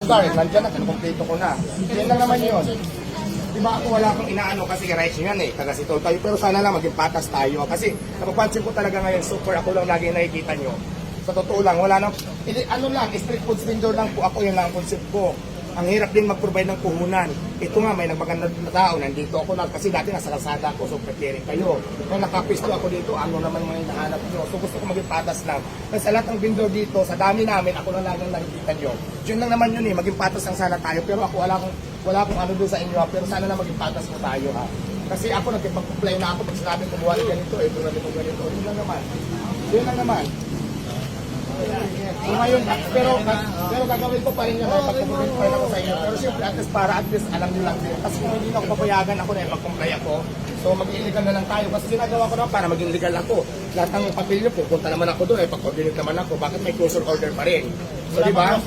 Sorry, nandiyan na, kinukumpleto ko na. Yan lang naman yun. Diba ako wala akong inaano kasi rights yan eh, taga Sitol tayo. Pero sana lang maging patas tayo. Kasi napapansin ko talaga ngayon, super ako lang lagi nakikita nyo. Sa totoo lang, wala nang, ano lang, street food vendor lang po ako, yan lang ang concept ko. Ang hirap din mag-provide ng puhunan. Ito nga, may nagmaganda na tao, nandito ako na, kasi dati nasa kalsada ako, so preparing kayo. Kung nakapisto ako dito, ano naman mga hinahanap nyo. So gusto ko maging patas lang. Kasi sa lahat ng vendor dito, sa dami namin, ako lang lang nakikita nyo. Yun lang naman yun eh, maging patas lang sana tayo. Pero ako wala akong ano doon sa inyo, pero sana lang maging patas mo tayo ha. Kasi ako nagkipag-comply na ako pag sinabi ko buwan ganito, ito na ganito, ganito. Yun lang naman. Yun lang naman. So ngayon, pero gagawin ko pa rin yun, pag-comply pa rin ako sa inyo. Pero siyempre, para at least alam nyo lang din. Kasi kung hindi na ako papayagan ako na pag-comply ako, so mag-illegal na lang tayo. Kasi ginagawa ko na para maging legal ako. Lahat ng papel nyo, pupunta naman ako doon, pag-coordinate naman ako, bakit may closure order pa rin? So di ba?